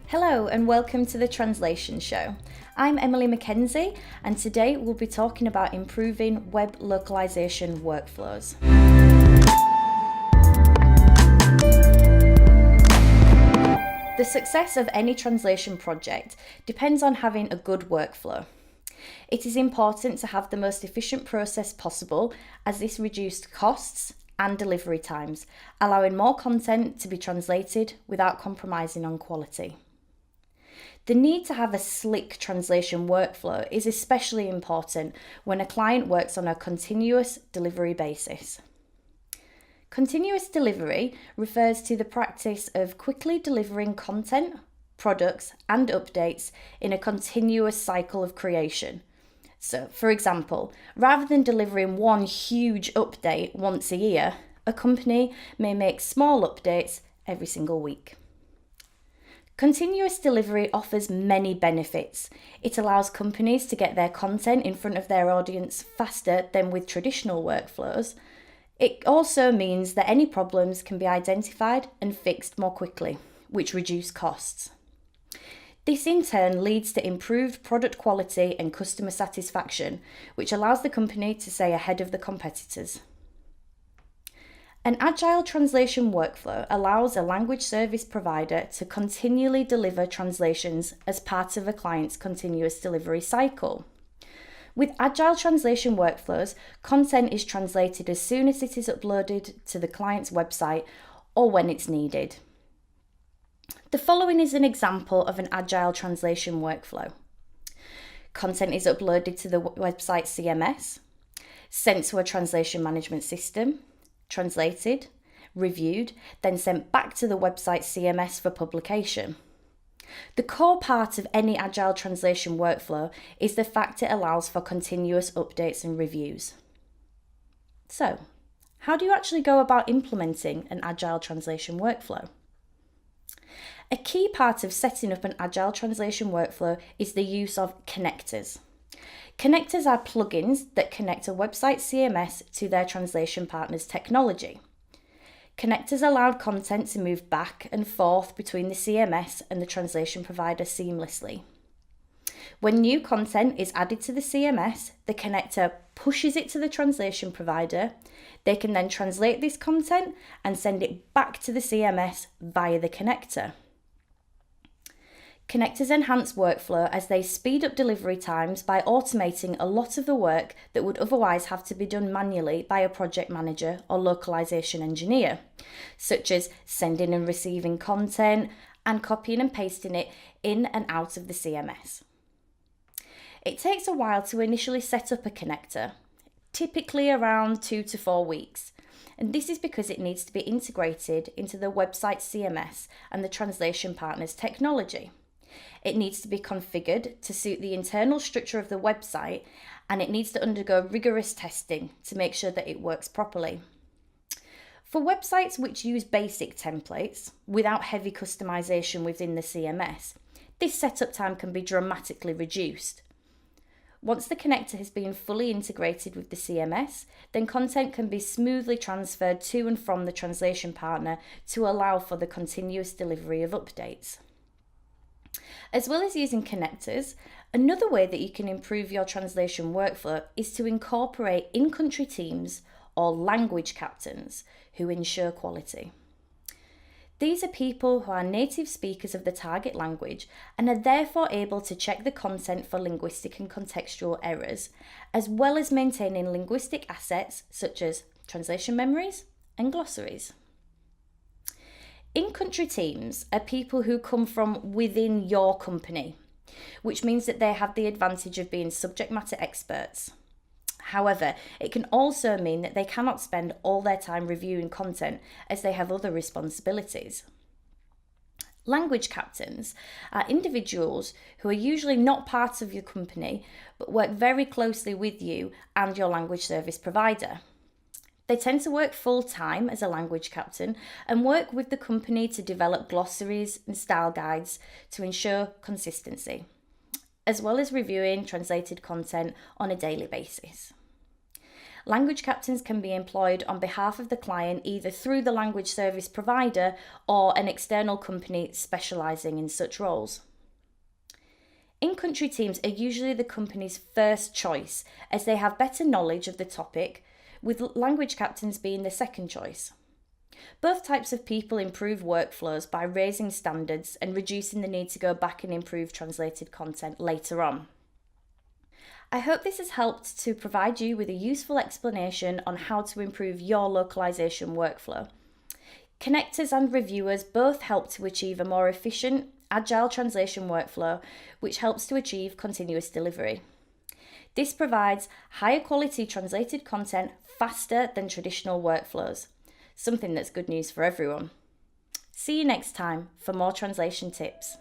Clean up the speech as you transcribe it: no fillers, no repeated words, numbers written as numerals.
Hello and welcome to the Translation Show. I'm Emily MacKenzie and today we'll be talking about improving web localization workflows. The success of any translation project depends on having a good workflow. It is important to have the most efficient process possible as this reduces costs and delivery times, allowing more content to be translated without compromising on quality. The need to have a slick translation workflow is especially important when a client works on a continuous delivery basis. Continuous delivery refers to the practice of quickly delivering content, products, and updates in a continuous cycle of creation. So, for example, rather than delivering one huge update once a year, a company may make small updates every single week. Continuous delivery offers many benefits. It allows companies to get their content in front of their audience faster than with traditional workflows. It also means that any problems can be identified and fixed more quickly, which reduce costs. This in turn leads to improved product quality and customer satisfaction, which allows the company to stay ahead of the competitors. An agile translation workflow allows a language service provider to continually deliver translations as part of a client's continuous delivery cycle. With agile translation workflows, content is translated as soon as it is uploaded to the client's website or when it's needed. The following is an example of an agile translation workflow. Content is uploaded to the website CMS, sent to a translation management system, translated, reviewed, then sent back to the website CMS for publication. The core part of any agile translation workflow is the fact it allows for continuous updates and reviews. So, how do you actually go about implementing an agile translation workflow? A key part of setting up an agile translation workflow is the use of connectors. Connectors are plugins that connect a website CMS to their translation partner's technology. Connectors allow content to move back and forth between the CMS and the translation provider seamlessly. When new content is added to the CMS, the connector pushes it to the translation provider. They can then translate this content and send it back to the CMS via the connector. Connectors enhance workflow as they speed up delivery times by automating a lot of the work that would otherwise have to be done manually by a project manager or localization engineer, such as sending and receiving content and copying and pasting it in and out of the CMS. It takes a while to initially set up a connector, typically around 2 to 4 weeks. And this is because it needs to be integrated into the website CMS and the translation partner's technology. It needs to be configured to suit the internal structure of the website, and it needs to undergo rigorous testing to make sure that it works properly. For websites which use basic templates without heavy customization within the CMS, this setup time can be dramatically reduced. Once the connector has been fully integrated with the CMS, then content can be smoothly transferred to and from the translation partner to allow for the continuous delivery of updates. As well as using connectors, another way that you can improve your translation workflow is to incorporate in-country teams or language captains who ensure quality. These are people who are native speakers of the target language and are therefore able to check the content for linguistic and contextual errors, as well as maintaining linguistic assets such as translation memories and glossaries. In-country teams are people who come from within your company, which means that they have the advantage of being subject matter experts. However, it can also mean that they cannot spend all their time reviewing content as they have other responsibilities. Language captains are individuals who are usually not part of your company but work very closely with you and your language service provider. They tend to work full-time as a language captain and work with the company to develop glossaries and style guides to ensure consistency, as well as reviewing translated content on a daily basis. Language captains can be employed on behalf of the client either through the language service provider or an external company specialising in such roles. In-country teams are usually the company's first choice as they have better knowledge of the topic, with language captains being the second choice. Both types of people improve workflows by raising standards and reducing the need to go back and improve translated content later on. I hope this has helped to provide you with a useful explanation on how to improve your localization workflow. Connectors and reviewers both help to achieve a more efficient, agile translation workflow, which helps to achieve continuous delivery. This provides higher quality translated content faster than traditional workflows, something that's good news for everyone. See you next time for more translation tips.